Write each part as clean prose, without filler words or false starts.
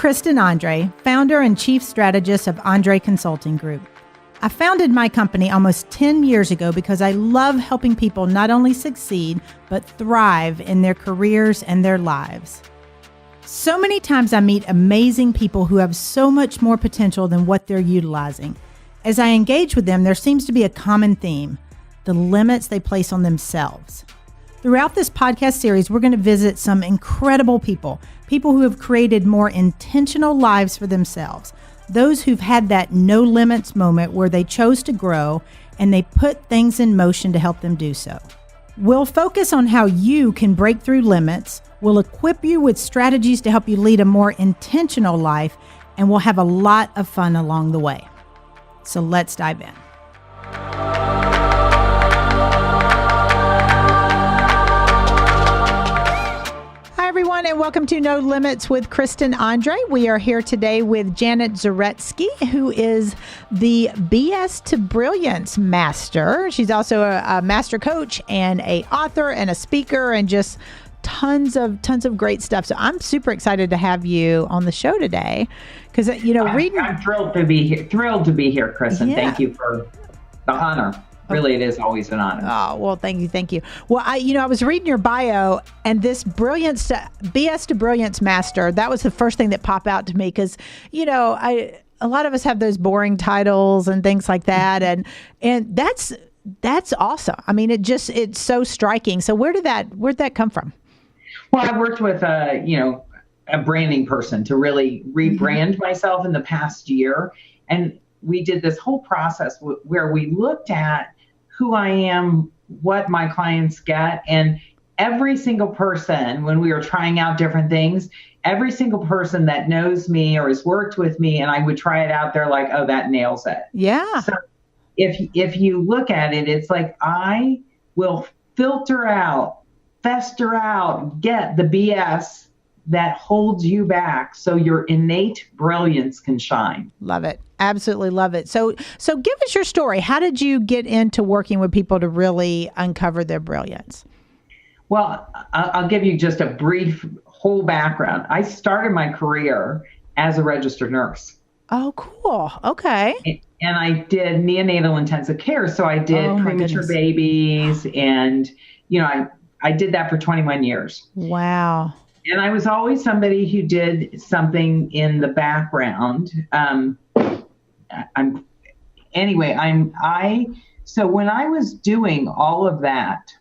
Kristen Andre, founder and chief strategist of Andre Consulting Group. I founded my company almost 10 years ago because I love helping people not only succeed, but thrive in their careers and their lives. So many times I meet amazing people who have so much more potential than what they're utilizing. As I engage with them, there seems to be a common theme: the limits they place on themselves. Throughout this podcast series, we're going to visit some incredible people who have created more intentional lives for themselves, those who've had that no limits moment where they chose to grow and they put things in motion to help them do so. We'll focus on how you can break through limits, we'll equip you with strategies to help you lead a more intentional life, and we'll have a lot of fun along the way. So let's dive in. Everyone, and welcome to No Limits with Kristen Andre. We are here today with Janet Zaretsky, who is the BS to Brilliance master. She's also a master coach and a author and a speaker and just tons of great stuff. So I'm super excited to have you on the show today because I'm thrilled to be here, Kristen. Yeah. Thank you for the honor. Really, it is always an honor. Oh, well, thank you. Well, I was reading your bio, and this BS to Brilliance master, that was the first thing that popped out to me because, a lot of us have those boring titles and things like that, and that's awesome. I mean, it's so striking. So where'd that come from? Well, I worked with a branding person to really rebrand myself in the past year, and we did this whole process where we looked at who I am, what my clients get, and every single person, when we were trying out different things, every single person that knows me or has worked with me, and I would try it out, they're like, oh, that nails it. Yeah. So if you look at it, it's like I will filter out, fester out, get the BS that holds you back so your innate brilliance can shine. Love it. Absolutely love it. So give us your story. How did you get into working with people to really uncover their brilliance? Well, I'll give you just a brief whole background. I started my career as a registered nurse. Oh, cool. Okay. And I did neonatal intensive care. So I did premature babies and, I did that for 21 years. Wow. And I was always somebody who did something in the background. So when I was doing all of that,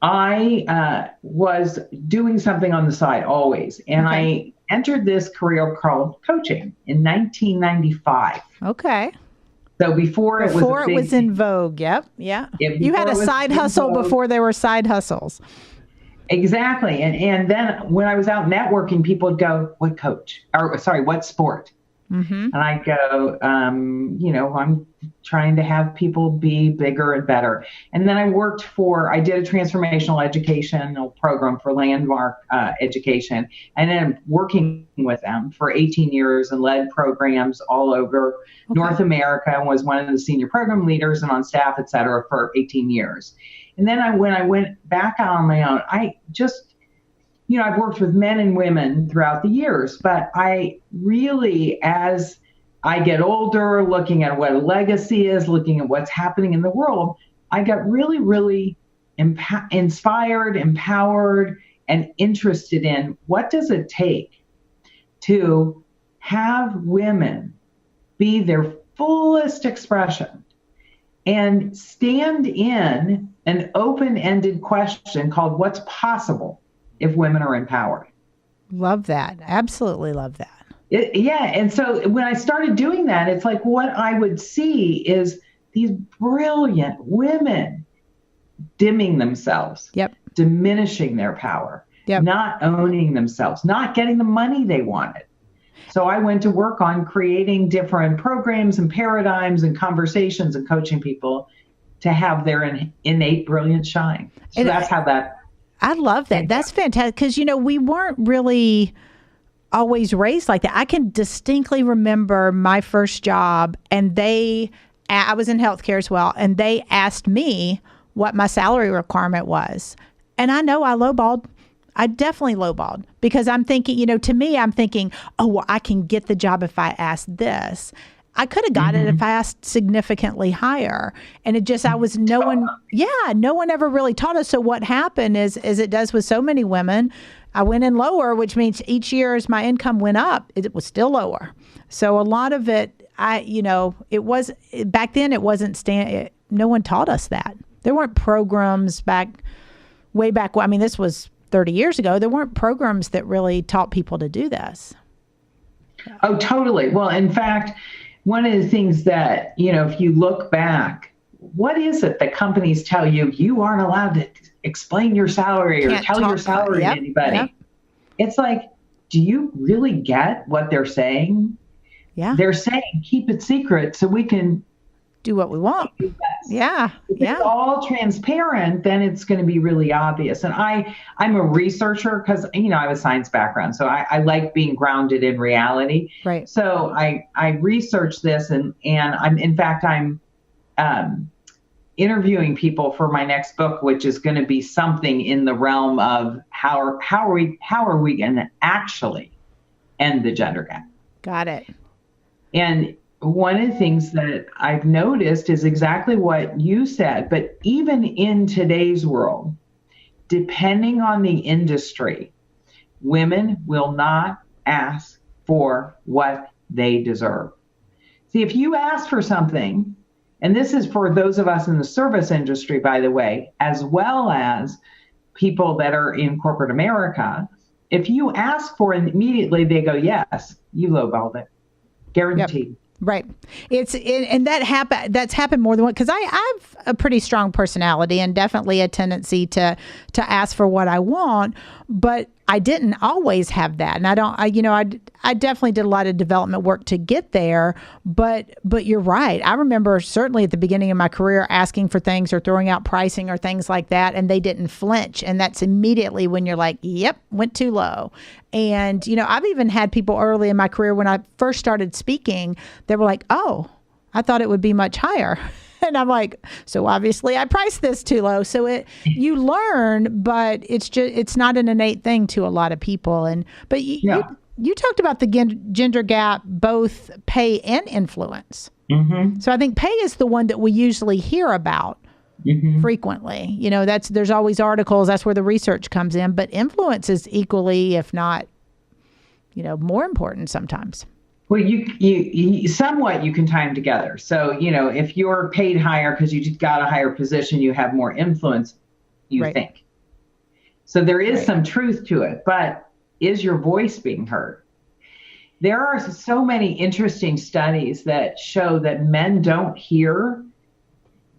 I was doing something on the side always. And I entered this career called coaching in 1995. Okay. So before it was in vogue. Yep. Yeah. You had a side hustle before there were side hustles. Exactly. And then when I was out networking, people would go, what sport? Mm-hmm. And I go, I'm trying to have people be bigger and better. And then I did a transformational educational program for Landmark Education, and then working with them for 18 years and led programs all over North America and was one of the senior program leaders and on staff, et cetera, for 18 years. And then when I went back out on my own, I just, I've worked with men and women throughout the years, but I really, as I get older, looking at what a legacy is, looking at what's happening in the world, I got really, really inspired, empowered, and interested in what does it take to have women be their fullest expression and stand in an open-ended question called what's possible if women are empowered. Love that. Absolutely love that. And so when I started doing that, it's like what I would see is these brilliant women dimming themselves, diminishing their power, not owning themselves, not getting the money they wanted. So I went to work on creating different programs and paradigms and conversations and coaching people to have their innate brilliance shine. So that's how that. I love that. That's fantastic because, we weren't really always raised like that. I can distinctly remember my first job and I was in healthcare as well, and they asked me what my salary requirement was. And I know I lowballed. I definitely lowballed because I'm thinking, to me, I'm thinking, oh, well, I can get the job if I ask this. I could have got it if I asked significantly higher. And it just, no one ever really taught us. So what happened is, as it does with so many women, I went in lower, which means each year as my income went up, it was still lower. So a lot of it, it was, back then it wasn't, no one taught us that. There weren't programs way back. I mean, this was 30 years ago. There weren't programs that really taught people to do this. Oh, totally. Well, in fact, one of the things that, if you look back, what is it that companies tell you? You aren't allowed to explain your salary or tell your salary to anybody. Yep. It's like, do you really get what they're saying? Yeah. They're saying, keep it secret so we can do what we want. Yeah. If it's all transparent, then it's going to be really obvious. And I'm a researcher because, I have a science background. So I like being grounded in reality. Right. So I research this and I'm interviewing people for my next book, which is going to be something in the realm of how are we going to actually end the gender gap. Got it. And one of the things that I've noticed is exactly what you said, but even in today's world, depending on the industry, women will not ask for what they deserve. See, if you ask for something, and this is for those of us in the service industry, by the way, as well as people that are in corporate America, if you ask for it immediately, they go, yes, you lowballed it. Guaranteed. Yep. Right. That's happened more than once because I have a pretty strong personality and definitely a tendency to ask for what I want, but I didn't always have that. And I definitely did a lot of development work to get there, but you're right. I remember certainly at the beginning of my career asking for things or throwing out pricing or things like that, and they didn't flinch. And that's immediately when you're like, yep, went too low. And, I've even had people early in my career when I first started speaking, they were like, oh, I thought it would be much higher. And I'm like, so obviously I priced this too low. So you learn, but it's not an innate thing to a lot of people. But you talked about the gender gap, both pay and influence. Mm-hmm. So I think pay is the one that we usually hear about frequently. There's always articles. That's where the research comes in. But influence is equally, if not, more important sometimes. Well, you somewhat you can tie them together. So, if you're paid higher because you just got a higher position, you have more influence, you think. So there is some truth to it, but is your voice being heard? There are so many interesting studies that show that men don't hear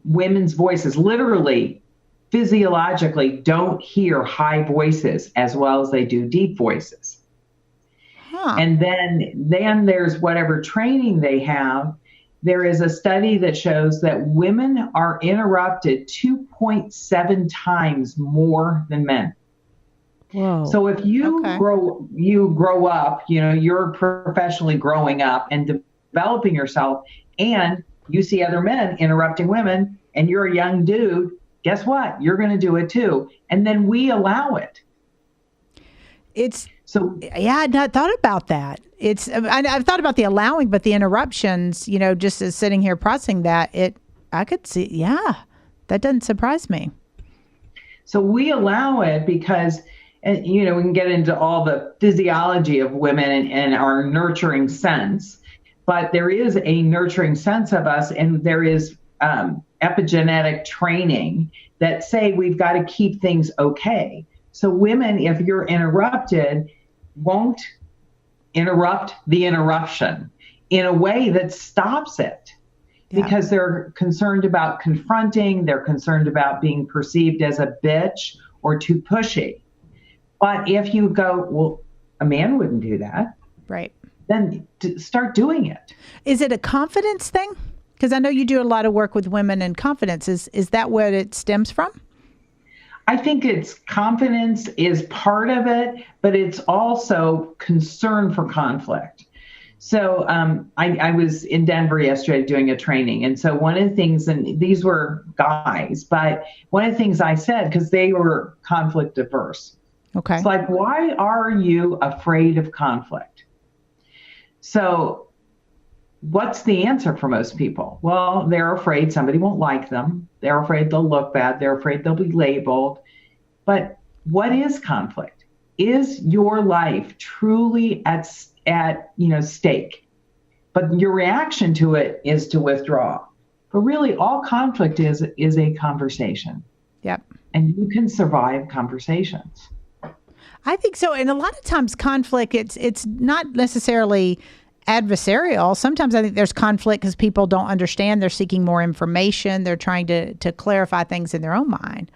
women's voices, literally, physiologically don't hear high voices as well as they do deep voices. And then there's whatever training they have. There is a study that shows that women are interrupted 2.7 times more than men. Whoa. So if you grow up, you're professionally growing up and developing yourself, and you see other men interrupting women, and you're a young dude, guess what? You're going to do it too. And then we allow it. I'd not thought about that. I've thought about the allowing, but the interruptions, just as sitting here processing that, I could see, that doesn't surprise me. So we allow it because, we can get into all the physiology of women and our nurturing sense, but there is a nurturing sense of us, and there is epigenetic training that say we've got to keep things okay. So women, if you're interrupted, won't interrupt the interruption in a way that stops it because they're concerned about confronting, they're concerned about being perceived as a bitch or too pushy. But if you go, well, a man wouldn't do that. Right. Then start doing it. Is it a confidence thing? Because I know you do a lot of work with women and confidence. Is that where it stems from? I think it's confidence is part of it, but it's also concern for conflict. So I was in Denver yesterday doing a training. And so one of the things, and these were guys, but one of the things I said, because they were conflict averse. Okay. It's like, why are you afraid of conflict? So what's the answer for most people? Well, they're afraid somebody won't like them. They're afraid they'll look bad. They're afraid they'll be labeled. But what is conflict? Is your life truly at stake? But your reaction to it is to withdraw. But really, all conflict is a conversation. Yep. And you can survive conversations. I think so. And a lot of times conflict, it's not necessarily adversarial. Sometimes I think there's conflict because people don't understand. They're seeking more information. They're trying to clarify things in their own mind.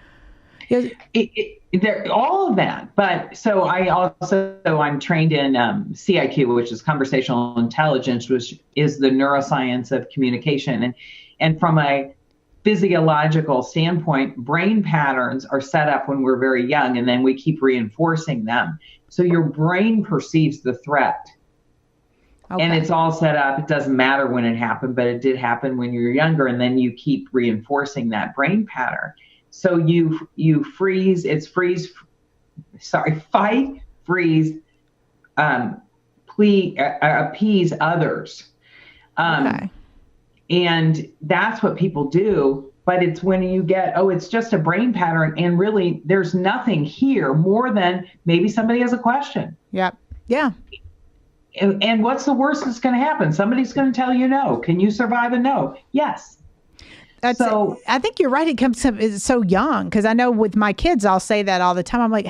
All of that. But so I'm trained in CIQ, which is conversational intelligence, which is the neuroscience of communication. And from a physiological standpoint, brain patterns are set up when we're very young, and then we keep reinforcing them. So your brain perceives the threat. Okay. And it's all set up. It doesn't matter when it happened, but it did happen when you were younger, and then you keep reinforcing that brain pattern. So you freeze, fight, freeze, appease others. Okay. And that's what people do. But it's when you get, it's just a brain pattern. And really, there's nothing here more than maybe somebody has a question. Yep. Yeah. And what's the worst that's going to happen? Somebody's going to tell you no. Can you survive a no? Yes. I think you're right. It comes up, it's so young, because I know with my kids, I'll say that all the time. I'm like,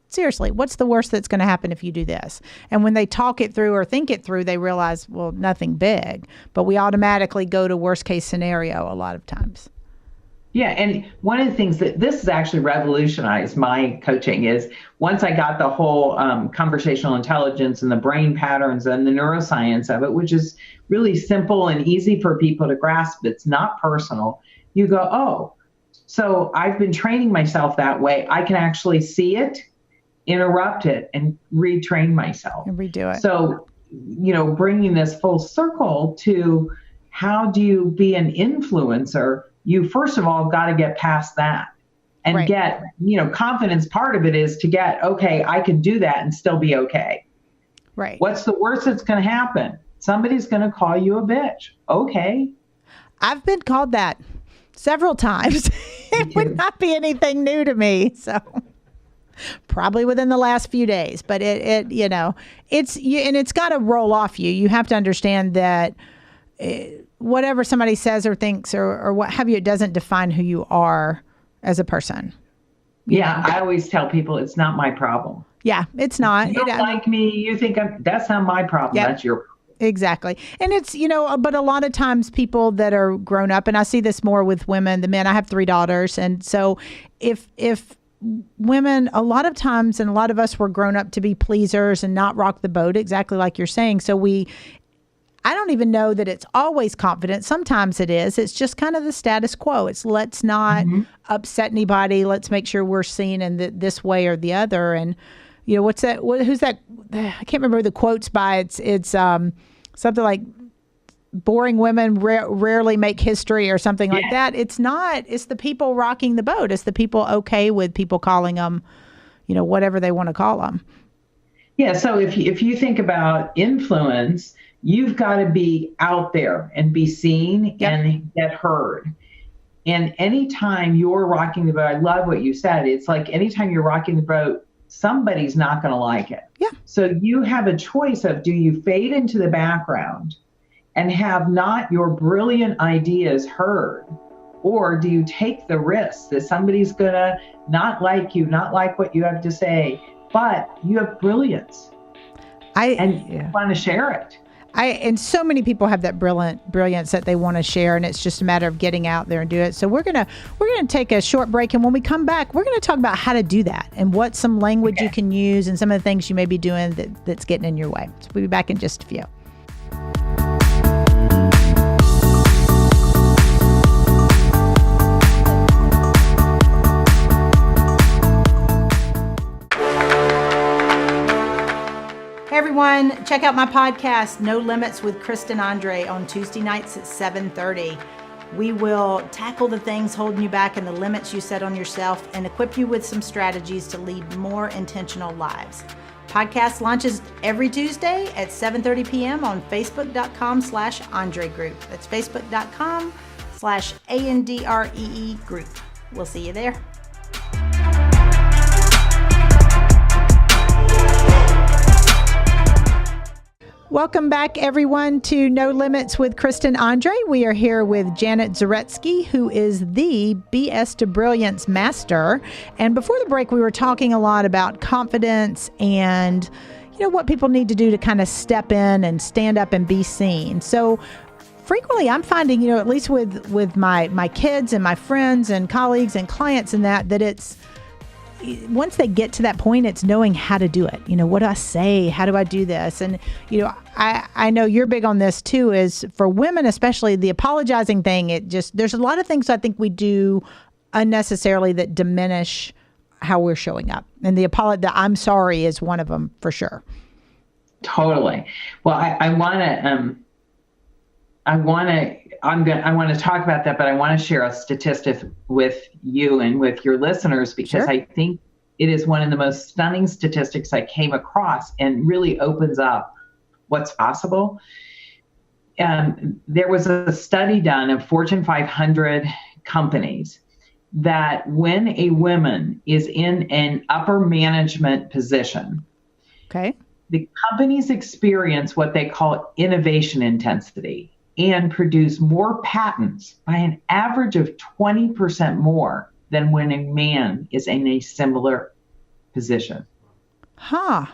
seriously, what's the worst that's going to happen if you do this? And when they talk it through or think it through, they realize, well, nothing big. But we automatically go to worst case scenario a lot of times. Yeah. And one of the things that this has actually revolutionized my coaching is once I got the whole conversational intelligence and the brain patterns and the neuroscience of it, which is really simple and easy for people to grasp. It's not personal. You go, oh, so I've been training myself that way. I can actually see it, interrupt it, and retrain myself. And redo it. So, bringing this full circle to how do you be an influencer? You first of all got to get past that and right. get, confidence. Part of it is to get, okay, I can do that and still be okay. Right. What's the worst that's going to happen? Somebody's going to call you a bitch. Okay. I've been called that several times. It would not be anything new to me. So probably within the last few days, but it's got to roll off you. You have to understand that whatever somebody says or thinks or what have you, it doesn't define who you are as a person. Yeah. I always tell people it's not my problem. Yeah, it's not. You don't like me. You think that's not my problem. Yep. That's your problem. Exactly. And it's, but a lot of times people that are grown up, and I see this more with women, the men, I have 3 daughters. And so if women, a lot of times, and a lot of us were grown up to be pleasers and not rock the boat, exactly like you're saying. So I don't even know that it's always confident. Sometimes it is. It's just kind of the status quo. It's let's not upset anybody. Let's make sure we're seen in this way or the other. And, what's that? Who's that? I can't remember the quotes by. It's something like boring women rarely make history or something like that. It's not. It's the people rocking the boat. It's the people okay with people calling them, whatever they want to call them. Yeah. So if you think about influence, you've got to be out there and be seen and get heard. And anytime you're rocking the boat, I love what you said. It's like anytime you're rocking the boat, somebody's not going to like it. Yeah. So you have a choice of, do you fade into the background and have not your brilliant ideas heard? Or do you take the risk that somebody's going to not like you, not like what you have to say, but you have brilliance you want to share it? And so many people have that brilliance that they want to share, and it's just a matter of getting out there and do it. So we're gonna take a short break, and when we come back, we're gonna talk about how to do that and what some language you can use and some of the things you may be doing that's getting in your way. So we'll be back in just a few. Everyone, check out my podcast, No Limits with Kristen Andre, on Tuesday nights at 7:30. We will tackle the things holding you back and the limits you set on yourself and equip you with some strategies to lead more intentional lives. Podcast launches every Tuesday at 7:30 p.m. on facebook.com/Andre Group. That's facebook.com/ANDREE Group. We'll see you there. Welcome back, everyone, to No Limits with Kristen Andre. We are here with Janet Zaretsky, who is the BS to Brilliance master. And before the break, we were talking a lot about confidence and, what people need to do to kind of step in and stand up and be seen. So frequently I'm finding, at least with my kids and my friends and colleagues and clients and that it's, once they get to that point, it's knowing how to do it. What do I say? How do I do this? And, I know you're big on this too, is for women, especially the apologizing thing. There's a lot of things I think we do unnecessarily that diminish how we're showing up. And the I'm sorry is one of them for sure. Totally. Well, I want to talk about that, but I want to share a statistic with you and with your listeners because Sure. I think it is one of the most stunning statistics I came across and really opens up what's possible. There was a study done of Fortune 500 companies that when a woman is in an upper management position, Okay. the companies experience what they call innovation intensity and produce more patents by an average of 20% more than when a man is in a similar position. Huh.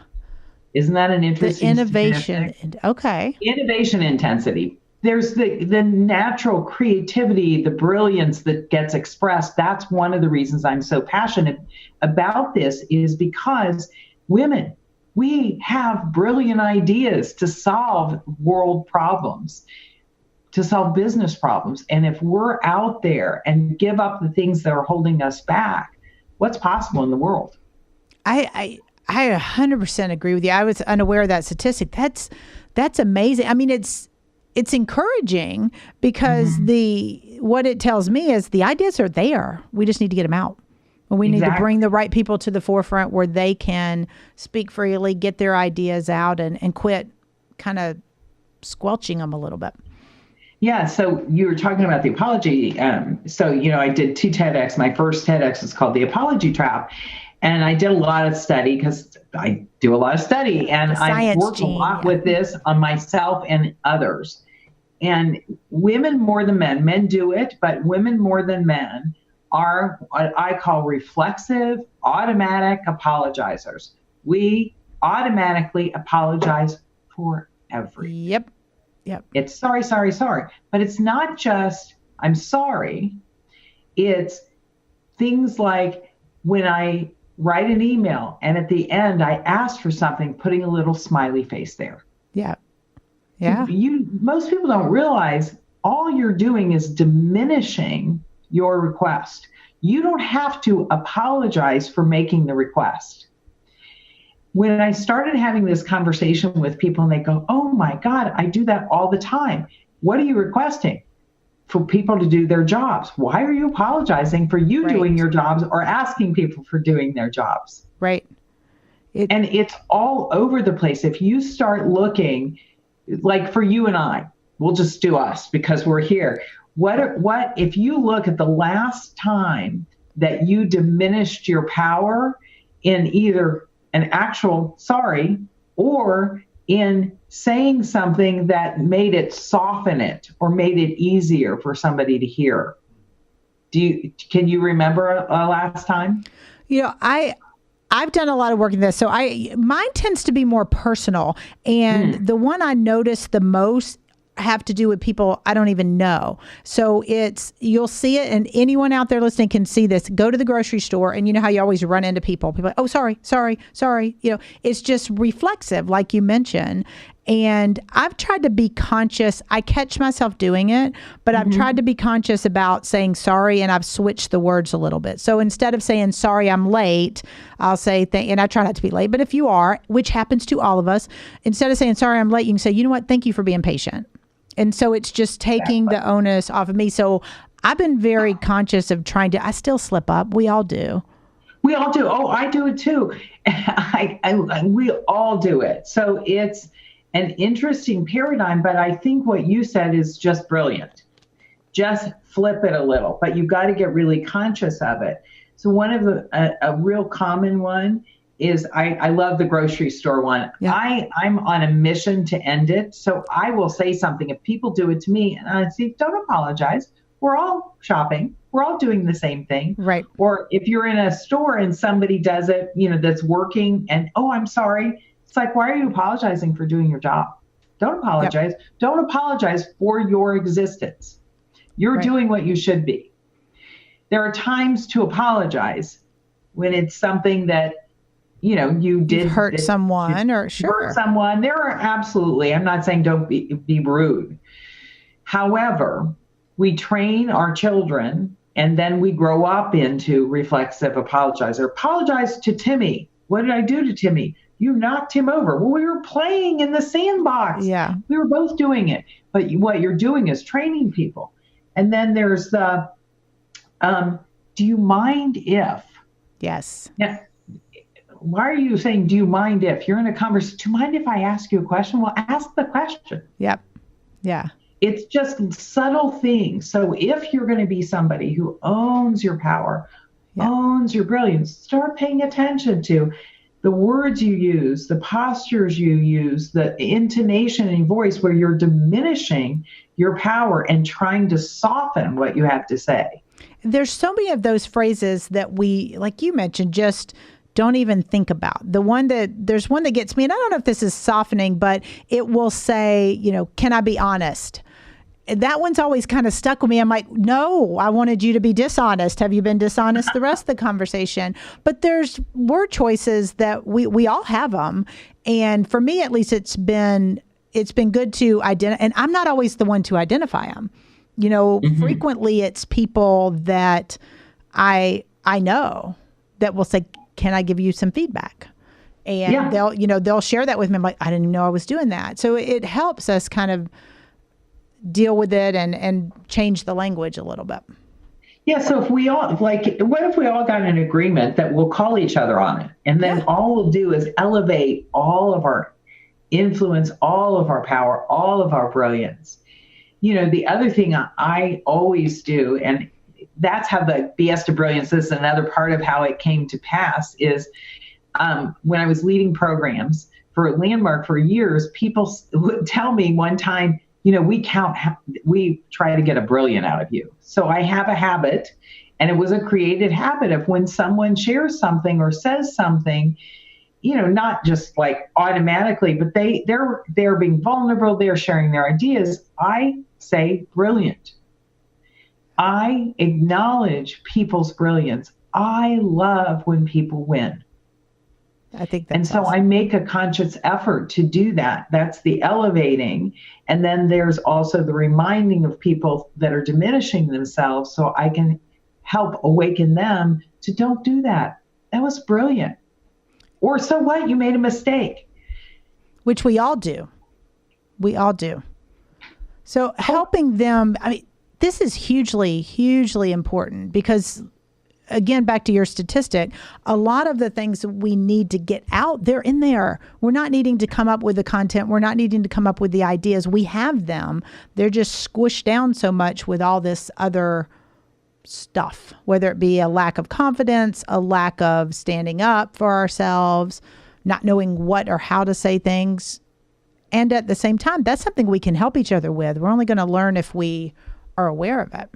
Isn't that an The interesting innovation. statistic? Okay. Innovation intensity. There's the natural creativity, the brilliance that gets expressed. That's one of the reasons I'm so passionate about this is because women, we have brilliant ideas to solve world problems, to solve business problems. And if we're out there and give up the things that are holding us back, what's possible in the world? I 100% agree with you. I was unaware of that statistic. That's amazing. I mean, it's encouraging because what it tells me is the ideas are there. We just need to get them out. We need to bring the right people to the forefront where they can speak freely, get their ideas out, and quit kind of squelching them a little bit. Yeah, so you were talking about the apology. I did 2 TEDx. My first TEDx is called The Apology Trap. And I did a lot of study because I do a lot of study. And I've worked a lot with this on myself and others. And women more than men do it, but women more than men are what I call reflexive, automatic apologizers. We automatically apologize for everything. Yep. It's sorry. But it's not just, I'm sorry. It's things like when I write an email and at the end I ask for something, putting a little smiley face there. Yeah. Most people don't realize all you're doing is diminishing your request. You don't have to apologize for making the request. When I started having this conversation with people and they go, oh my God, I do that all the time. What are you requesting? For people to do their jobs. Why are you apologizing for you doing your jobs or asking people for doing their jobs? Right. And it's all over the place. If you start looking, like for you and I, we'll just do us because we're here. What if you look at the last time that you diminished your power in either an actual sorry or in saying something that made it soften it or made it easier for somebody to hear? Can you remember a last time? I've done a lot of work in this. So mine tends to be more personal. And the one I notice the most have to do with people I don't even know. So you'll see it, and anyone out there listening can see this. Go to the grocery store, and you know how you always run into people. People are like, oh, sorry. It's just reflexive, like you mentioned. And I've tried to be conscious. I catch myself doing it, but I've tried to be conscious about saying sorry, and I've switched the words a little bit. So instead of saying, sorry, I'm late, I'll say, and I try not to be late, but if you are, which happens to all of us, instead of saying, sorry, I'm late, you can say, you know what, thank you for being patient. And so it's just taking the onus off of me. So I've been very conscious of I still slip up. We all do. We all do. Oh, I do it too. We all do it. So it's an interesting paradigm, but I think what you said is just brilliant. Just flip it a little, but you've got to get really conscious of it. So one of a real common one is I love the grocery store one. Yeah. I'm on a mission to end it. So I will say something if people do it to me and I say, don't apologize. We're all shopping. We're all doing the same thing. Right. Or if you're in a store and somebody does it, that's working and, oh, I'm sorry. It's like, why are you apologizing for doing your job? Don't apologize. Yep. Don't apologize for your existence. You're doing what you should be. There are times to apologize when it's something that, you did hurt someone or hurt someone. There are absolutely, I'm not saying don't be rude. However, we train our children and then we grow up into reflexive apologizer. Apologize to Timmy. What did I do to Timmy? You knocked him over. Well, we were playing in the sandbox. Yeah. We were both doing it. But what you're doing is training people. And then there's the, do you mind if? Yes. Now, why are you saying, do you mind if? You're in a conversation. Do you mind if I ask you a question? Well, ask the question. Yep. Yeah. It's just subtle things. So if you're going to be somebody who owns your power, owns your brilliance, start paying attention to the words you use, the postures you use, the intonation in your voice where you're diminishing your power and trying to soften what you have to say. There's so many of those phrases that we, like you mentioned, just don't even think about. There's one that gets me, and I don't know if this is softening, but it will say, can I be honest? That one's always kind of stuck with me. I'm like, no, I wanted you to be dishonest. Have you been dishonest the rest of the conversation? But there's word choices that we all have them. And for me, at least, it's been good to identify. And I'm not always the one to identify them. Frequently it's people that I know that will say, can I give you some feedback? And they'll share that with me. I'm like, I didn't even know I was doing that. So it helps us kind of deal with it and change the language a little bit. Yeah. So if we all what if we all got an agreement that we'll call each other on it? And then all we'll do is elevate all of our influence, all of our power, all of our brilliance. The other thing I always do, and that's how the BS to Brilliance is another part of how it came to pass, is when I was leading programs for Landmark for years, people would tell me one time, we try to get a brilliant out of you. So I have a habit, and it was a created habit of when someone shares something or says something, not just like automatically, but they're being vulnerable, they're sharing their ideas. I say brilliant. I acknowledge people's brilliance. I love when people win. I think that's And so awesome. I make a conscious effort to do that. That's the elevating. And then there's also the reminding of people that are diminishing themselves so I can help awaken them to don't do that. That was brilliant. Or so what? You made a mistake. Which we all do. We all do. So helping them, this is hugely, hugely important because, again, back to your statistic, a lot of the things we need to get out, they're in there. We're not needing to come up with the content. We're not needing to come up with the ideas. We have them. They're just squished down so much with all this other stuff, whether it be a lack of confidence, a lack of standing up for ourselves, not knowing what or how to say things. And at the same time, that's something we can help each other with. We're only going to learn if we are aware of it.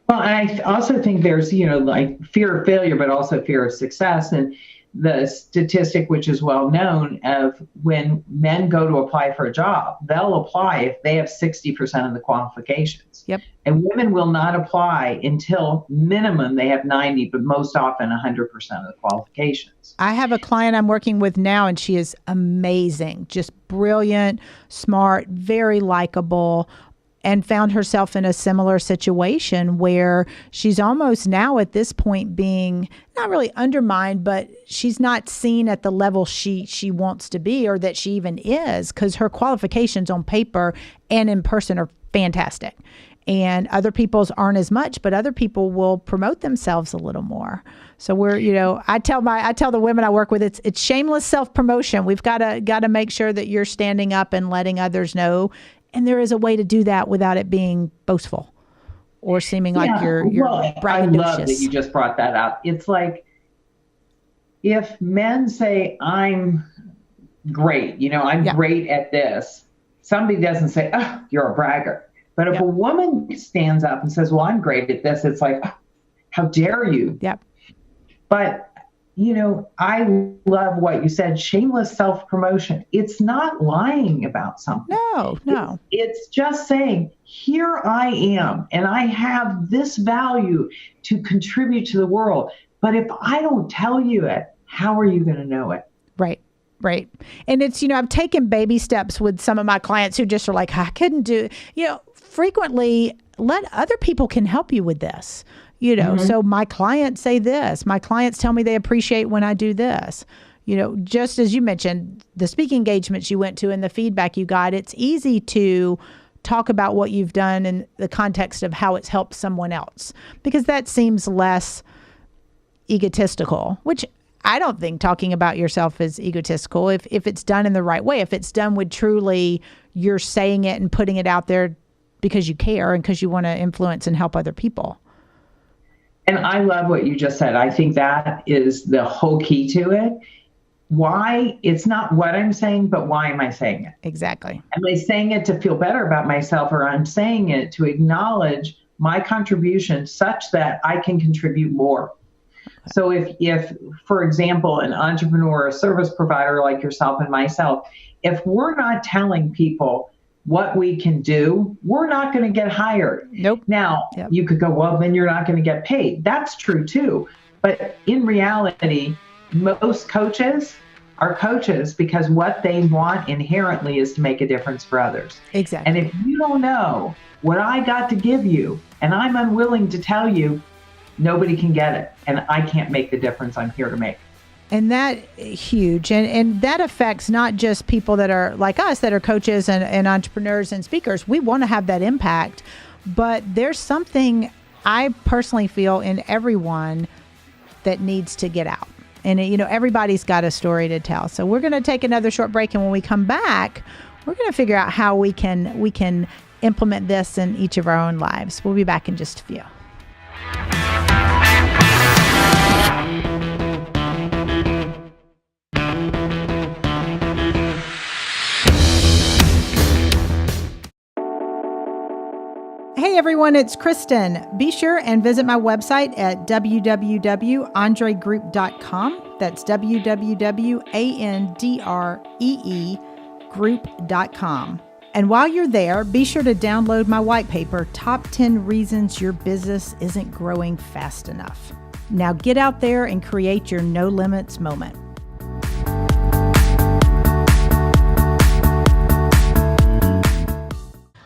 Well, I also think there's, like fear of failure, but also fear of success. And the statistic, which is well known, of when men go to apply for a job, they'll apply if they have 60% of the qualifications. Yep. And women will not apply until minimum they have 90, but most often 100% of the qualifications. I have a client I'm working with now, and she is amazing, just brilliant, smart, very likable. and found herself in a similar situation where she's almost now at this point being not really undermined, but she's not seen at the level she wants to be, or that she even is, because her qualifications on paper and in person are fantastic. And other people's aren't as much, but other people will promote themselves a little more. So we're, I tell the women I work with, it's shameless self-promotion. We've got to make sure that you're standing up and letting others know. And there is a way to do that without it being boastful or seeming like you're braggadocious. I love that you just brought that up. It's like, if men say, I'm great, I'm great at this, somebody doesn't say, oh, you're a braggart. But if a woman stands up and says, well, I'm great at this, it's like, oh, how dare you? Yep. But, I love what you said, shameless self-promotion. It's not lying about something. No. It's just saying, here I am, and I have this value to contribute to the world. But if I don't tell you it, how are you going to know it? Right. And it's, I've taken baby steps with some of my clients who just are like, I couldn't do, frequently let other people can help you with this, So my clients say this, my clients tell me they appreciate when I do this, just as you mentioned, the speaking engagements you went to and the feedback you got, it's easy to talk about what you've done in the context of how it's helped someone else, because that seems less egotistical, which I don't think talking about yourself is egotistical if it's done in the right way, if it's done with truly you're saying it and putting it out there because you care and because you want to influence and help other people. And I love what you just said. I think that is the whole key to it. Why? It's not what I'm saying, but why am I saying it? Exactly. Am I saying it to feel better about myself, or I'm saying it to acknowledge my contribution such that I can contribute more? So if, for example, an entrepreneur, a service provider like yourself and myself, if we're not telling people what we can do, we're not going to get hired. Nope. Now, you could go, well, then you're not going to get paid. That's true too. But in reality, most coaches are coaches because what they want inherently is to make a difference for others. Exactly. And if you don't know what I got to give you, and I'm unwilling to tell you, nobody can get it. And I can't make the difference I'm here to make. And that huge. And that affects not just people that are like us, that are coaches and entrepreneurs and speakers. We want to have that impact. But there's something I personally feel in everyone that needs to get out. And, everybody's got a story to tell. So we're going to take another short break. And when we come back, we're going to figure out how we can implement this in each of our own lives. We'll be back in just a few. Hey everyone, it's Kristen. Be sure and visit my website at www.andregroup.com. That's www.andreegroup.com. And while you're there, be sure to download my white paper, Top 10 Reasons Your Business Isn't Growing Fast Enough. Now get out there and create your no limits moment.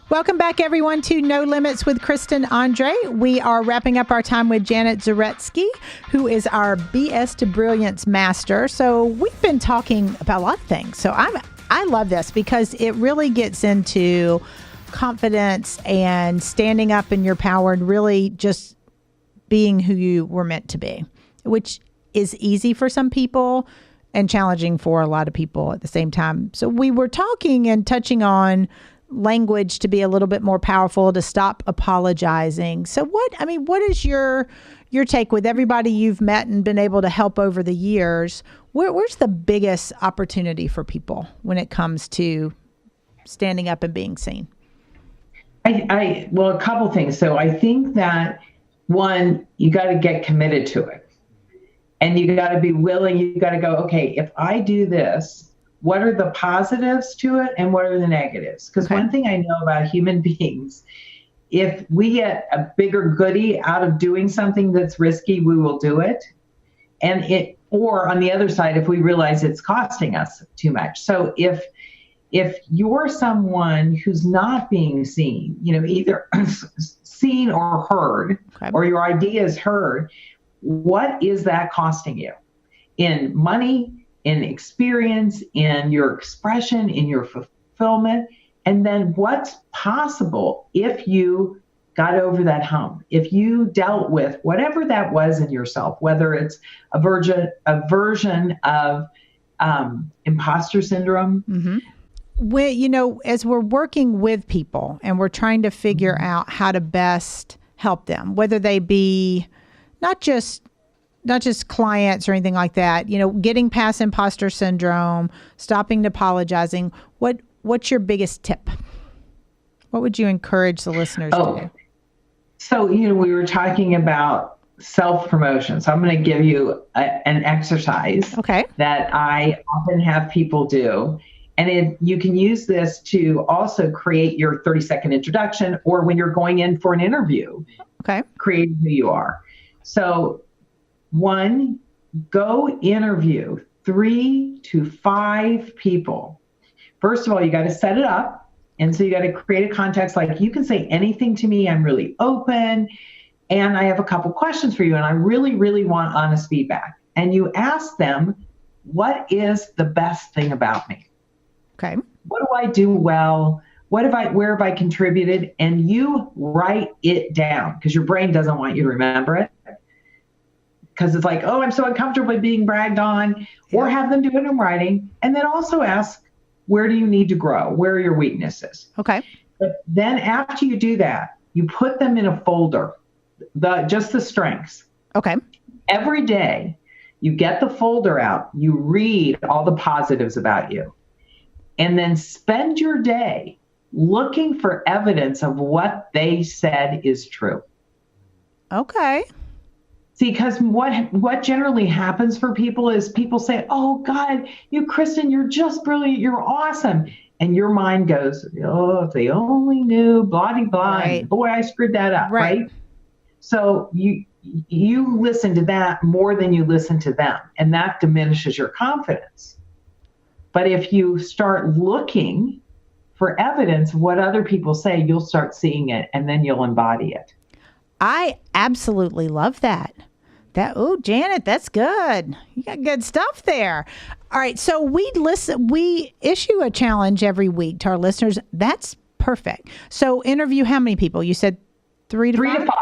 Welcome back, everyone, to No Limits with Kristen Andre. We are wrapping up our time with Janet Zaretsky, who is our BS to Brilliance master. So we've been talking about a lot of things. So I love this because it really gets into confidence and standing up in your power and really just being who you were meant to be, which is easy for some people and challenging for a lot of people at the same time. So we were talking and touching on language to be a little bit more powerful, to stop apologizing. So what is your take with everybody you've met and been able to help over the years? Where's the biggest opportunity for people when it comes to standing up and being seen? Well, a couple things. So I think that one, you got to get committed to it, and you got to be willing. You got to go, okay, if I do this, what are the positives to it and what are the negatives? Because one thing I know about human beings, if we get a bigger goodie out of doing something that's risky, we will do it. Or on the other side, if we realize it's costing us too much. So if if you're someone who's not being seen, either seen or heard, Okay. or your idea is heard, what is that costing you in money, in experience, in your expression, in your fulfillment? And then what's possible if you got over that hump, if you dealt with whatever that was in yourself, whether it's a version of imposter syndrome. Mm-hmm. As we're working with people and we're trying to figure out how to best help them, whether they be not just clients or anything like that, getting past imposter syndrome, stopping apologizing, what's your biggest tip? What would you encourage the listeners to do? So, we were talking about self-promotion. So I'm going to give you an exercise that I often have people do. And you can use this to also create your 30-second introduction, or when you're going in for an interview, create who you are. So 1, go interview 3 to 5 people. First of all, you got to set it up. And so you got to create a context like, you can say anything to me. I'm really open. And I have a couple questions for you. And I really, really want honest feedback. And you ask them, what is the best thing about me? Okay. What do I do well? Where have I contributed? And you write it down, because your brain doesn't want you to remember it. Because it's like, oh, I'm so uncomfortable with being bragged on. Or have them do it in writing. And then also ask, where do you need to grow? Where are your weaknesses? Okay. But then after you do that, you put them in a folder, just the strengths. Okay. Every day, you get the folder out, you read all the positives about you, and then spend your day looking for evidence of what they said is true. Okay. See, because what generally happens for people is people say, oh, God, Kristen, you're just brilliant. You're awesome. And your mind goes, oh, if they only knew, blah, blah, blah. Right. Boy, I screwed that up, right? So you listen to that more than you listen to them. And that diminishes your confidence. But if you start looking for evidence of what other people say, you'll start seeing it, and then you'll embody it. I absolutely love that. Janet, that's good. You got good stuff there. All right. So we issue a challenge every week to our listeners. That's perfect. So interview how many people? You said 3 to 5? 3 to 5.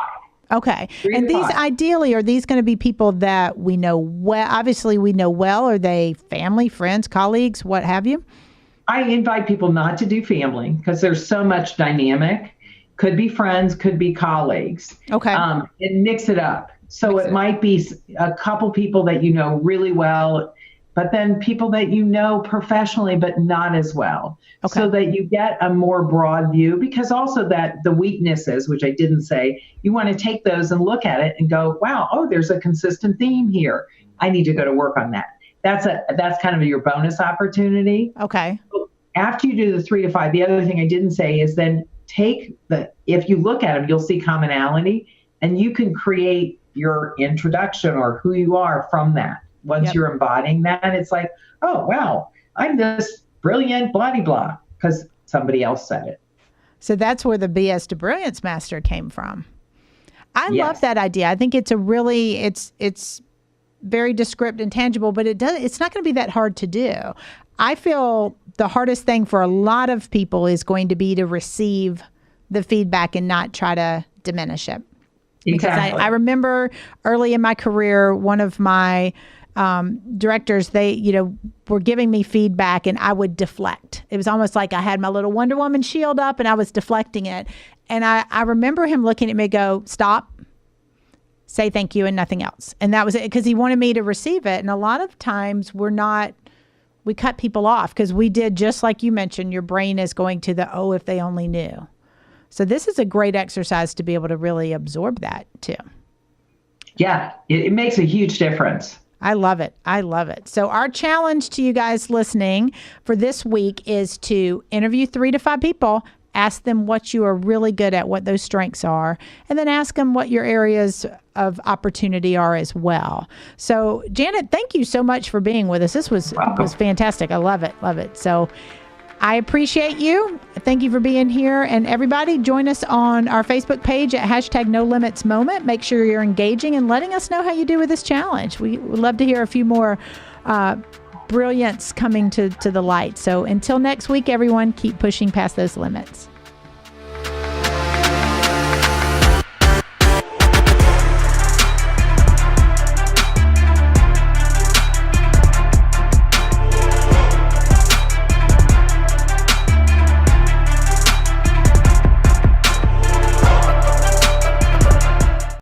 Okay. 3 and to these 5. Ideally, are these going to be people that we know well? Obviously, we know well. Are they family, friends, colleagues, what have you? I invite people not to do family, because there's so much dynamic. Could be friends, could be colleagues. Okay. And mix it up. So it might be a couple people that you know really well, but then people that you know professionally, but not as well. Okay. So that you get a more broad view, because also that the weaknesses, which I didn't say, you want to take those and look at it and go, wow, there's a consistent theme here. I need to go to work on that. That's kind of your bonus opportunity. Okay. So after you do the 3 to 5, the other thing I didn't say is then if you look at them, you'll see commonality, and you can create your introduction or who you are from that. Once you're embodying that, it's like, oh, wow, I'm this brilliant blah, blah, blah, because somebody else said it. So that's where the BS to Brilliance Master came from. I love that idea. I think it's it's very descriptive and tangible, but it's not going to be that hard to do. I feel the hardest thing for a lot of people is going to be to receive the feedback and not try to diminish it. Because I remember early in my career, one of my directors, they, were giving me feedback and I would deflect. It was almost like I had my little Wonder Woman shield up and I was deflecting it. And I remember him looking at me, go, stop, say thank you and nothing else. And that was it, because he wanted me to receive it. And a lot of times we cut people off because we did, just like you mentioned, your brain is going to the, if they only knew. So this is a great exercise to be able to really absorb that too. Yeah, it makes a huge difference. I love it. I love it. So our challenge to you guys listening for this week is to interview 3 to 5 people, ask them what you are really good at, what those strengths are, and then ask them what your areas of opportunity are as well. So Janet, thank you so much for being with us. This was fantastic. I love it. Love it. So I appreciate you. Thank you for being here. And everybody, join us on our Facebook page at #NoLimitsMoment. Make sure you're engaging and letting us know how you do with this challenge. We would love to hear a few more brilliance coming to the light. So until next week, everyone, keep pushing past those limits.